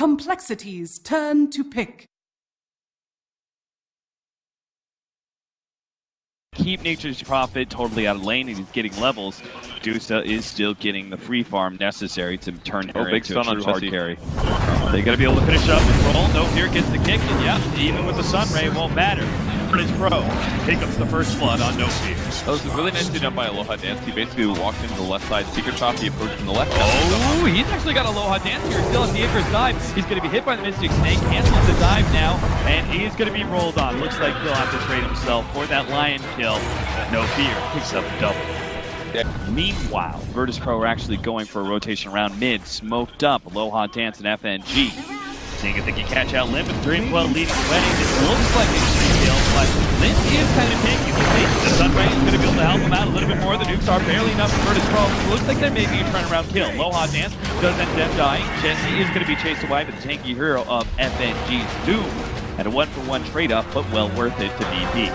Complexity's turn to pick. Keep Nature's Prophet totally out of lane and he's getting levels. Medusa is still getting the free farm necessary to turn her big into a stun true on hard Chessie. carry. They gotta be able to finish up and roll. No fear gets the kick, and yeah, even with the Sun Ray, it won't matter. His pro pick up the first blood on No Fear. That was really nicely done by Aloha Dance. He basically walked into the left side secret shop, he approached from the left. Oh, he's actually got Aloha Dance here, still at the Icarus dive. He's gonna be hit by the Mystic Snake, cancels the dive now, and he's gonna be rolled on. Looks like he'll have to trade himself for that Lion kill. No Fear picks up a double. Yeah. Meanwhile, Virtus Pro are actually going for a rotation around mid, smoked up, Aloha Dance and FNG. Seeing if they can catch out Limp with Dreamquell leading the way. This looks like a free kill, but Limp is kind of tanky. The Sunray is going to be able to help him out a little bit more. The nukes are barely enough for Virtus Pro. It looks like they're making a turnaround kill. Aloha Dance does end up dying. Jesse is going to be chased away by the tanky hero of FNG's Doom. And a 1-for-1 trade-up, but well worth it to BP.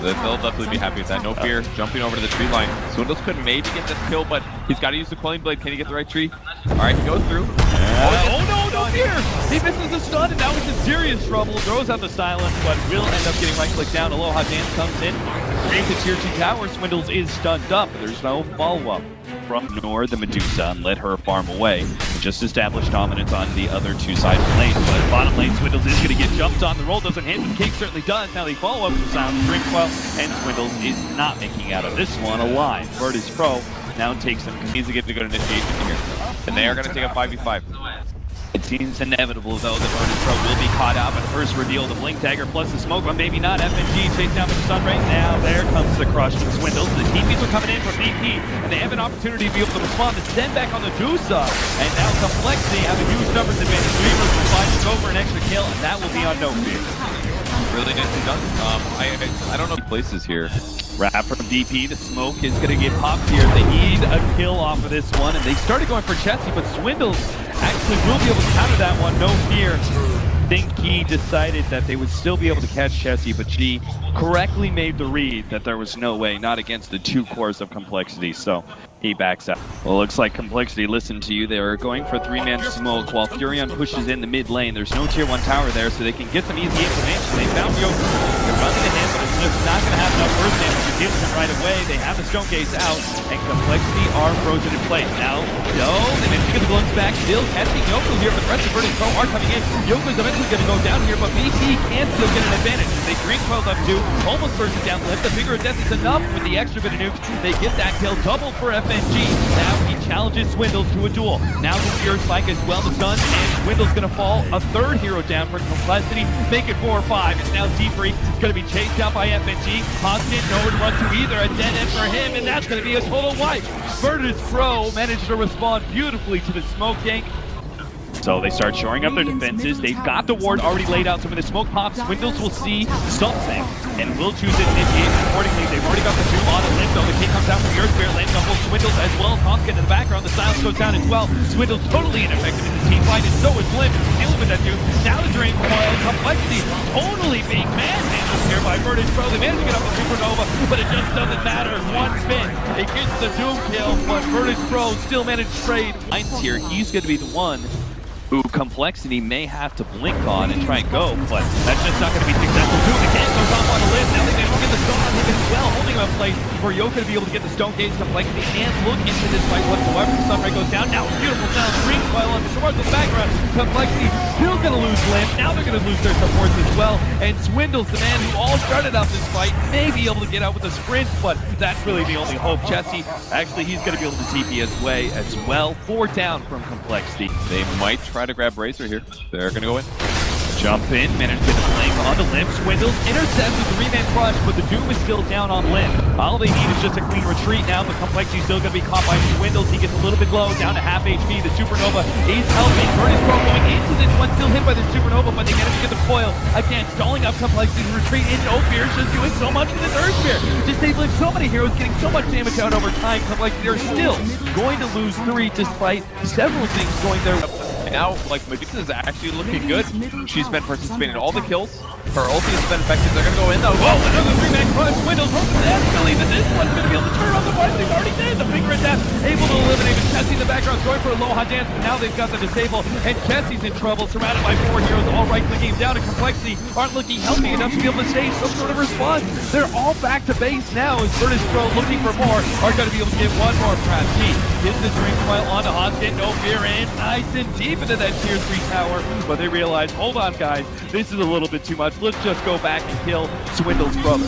They'll definitely be happy with that. No Fear jumping over to the tree line. Swindles could maybe get this kill, but he's got to use the Quelling Blade. Can he get the right tree? All right, he goes through. Oh no, No Fear! He misses the stun, and now he's in serious trouble. Throws out the silence, but will end up getting right-click down. Aloha Dance comes in, creates a tier 2 tower. Swindles is stunned up, but there's no follow-up from Nor the Medusa and let her farm away. Just established dominance on the other two sides of the lane, but bottom lane Swindles is going to get jumped on. The roll doesn't hit, but Cake certainly does. Now they follow up with the sound of Drinkwell, and Swindles is not making out of this one alive. Virtus Pro now takes him. He's to get a good initiation here, and they are going to take a 5v5. It seems inevitable, though, that Virtus Pro will be caught out by the first reveal, the Blink Dagger plus the Smoke, but maybe not. FNG chased down with the Sunray. Now there comes the crush from Swindles. The TPs are coming in from BP, and they have an opportunity to be able to respond. It's then back on the Medusa, and now Complexity have a huge numbers advantage. 3 versus 5 to go for an extra kill, and that will be on No Fear. Really nicely done. I don't know places here. Wrap from DP, the Smoke is going to get popped here. They need a kill off of this one, and they started going for Chessie, but Swindles actually will be able to counter that one. No Fear. I think he decided that they would still be able to catch Chessie, but she correctly made the read that there was no way, not against the 2 cores of Complexity, so he backs out. Well, it looks like Complexity listened to you. They are going for a 3-man Smoke while Furion pushes in the mid lane. There's no tier 1 tower there, so they can get some easy information. They found Yoku. They're running ahead, but it's just not going to have enough burst damage to deal with him right away. They have the Stone Gaze out, and Complexity are frozen in place. Now, no, they managed to get the glimpse back. Still catching Yoku here, but the rest of Virtus Pro are coming in. Yoku's eventually going to go down here, but BP can still get an advantage. They drink 12 up 2, almost burst it down left. The Finger of Death is enough with the extra bit of nukes. They get that kill, double for FNG. Now he challenges Swindles to a duel. Now the Fear Spike as well, the Sun, and Swindles going to fall. A 3rd hero down for Complexity. Make it 4 or 5. It's now D3. It's going to be chased out by FNG. Constant, nowhere to run to either. A dead end for him, and that's going to be a total wipe. Virtus Pro managed to respond beautifully to the Smoke gank. So they start shoring up their defenses. They've got the ward already laid out. So when the smoke pops, Swindles will see something and will choose to initiate accordingly. They've already got the 2 on a limb, though. The king comes out from the Earth Spirit, lands on both Swindles as well. Tonka in the background. The silence goes down as well. Swindles totally ineffective in the team fight, and so is Limb. Dealing with that dude. Now the Drain Coil. Complexity totally being manhandled here by Virtus Pro. They managed to get up the Supernova, but it just doesn't matter. One spin. It gets the Doom kill, but Virtus Pro still managed to trade. Here, he's going to be the one who Complexity may have to blink on and try and go, but that's just not going to be successful. Doom again goes off on the list. Now they can get the stone on him as well, holding him in place for Yoka to be able to get the Stone Gaze. Complexity can't look into this fight whatsoever. The Sunray goes down. Now beautiful sound, green coil on the swords in the background. Complexity still going to lose Limb. Now they're going to lose their supports as well. And Swindles, the man who all started out this fight, may be able to get out with a sprint, but that's really the only hope. Chessie, actually, he's going to be able to TP his way as well. 4 down from Complexity. They might try to grab Razor here. They're going to go in. Jump in, managed to get the blink on the Limb. Swindles intercepts with the 3-man crush, but the Doom is still down on Limb. All they need is just a clean retreat now, but Complexity's still going to be caught by Swindles. He gets a little bit low, down to half HP. The Supernova is helping. Virtus Pro going into this one, still hit by the Supernova, but they managed to get the coil. Again, stalling up Complexity's retreat in No Fear, just doing so much with this Earth Spear. Disabling so many heroes, getting so much damage out over time. Complexity are still going to lose 3 despite several things going their way. Now, like, Medusa is actually looking good. She's been participating in all the kills. Her ulti has been effective. They're going to go in, though. Whoa, another 3-man crush. Swindles hoping to escalate, but this one's going to be able to turn on the fight. They've already did. The Finger of Death able to eliminate it. Chessie in the background going for a low hot dance, but now they've got the disable, and Jesse's in trouble, surrounded by 4 heroes, all right-clicking him down, and Complexity aren't looking healthy enough to be able to stage some sort of response. They're all back to base now as Virtus Pro looking for more, are going to be able to get one more perhaps. GeGe gives the drink while on to Hoskin, no fear in, nice and deep into that tier 3 tower, but they realize, hold on guys, this is a little bit too much, let's just go back and kill Swindle's brother.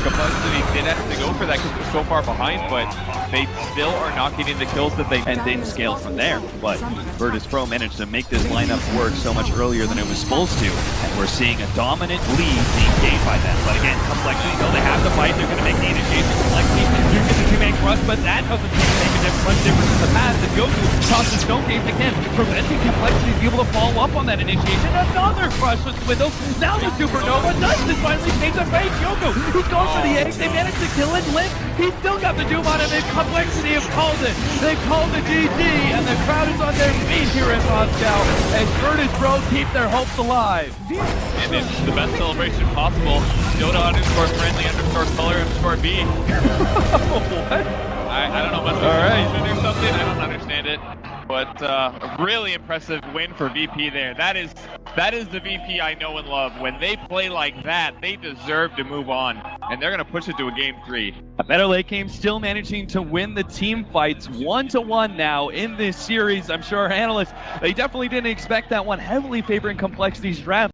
Complexity did have to go for that because they're so far behind, but they still are not getting the kills that they And didn't scale from there, but Virtus Pro managed to make this lineup work so much earlier than it was supposed to, and we're seeing a dominant lead being gained by them. But again, Complexity, though they have to fight, they're going to make the initiation. Complexity, you get the 2-man crush, but that doesn't seem to make a much difference in the path. And Goku tosses Stone Games again, preventing Complexity to be able to follow up on that initiation. Another crush with Swindle. Now the Supernova does this finally change the face. Yoko, he's going for the egg. They managed to kill it. Limp, he's still got the Doom on him, and Complexity have called it. They've called the GeGe, and the crowd is on their feet here in Moscow, as Virtus Pro keep their hopes alive. And it's the best celebration possible. Dota _friendly_color_B. What? I don't know about the or something. I don't understand it. But a really impressive win for VP there. That is the VP I know and love. When they play like that, they deserve to move on. And they're going to push it to a game 3. A better late game, still managing to win the team fights 1-1 now in this series. I'm sure our analysts, they definitely didn't expect that one, heavily favoring Complexity's draft.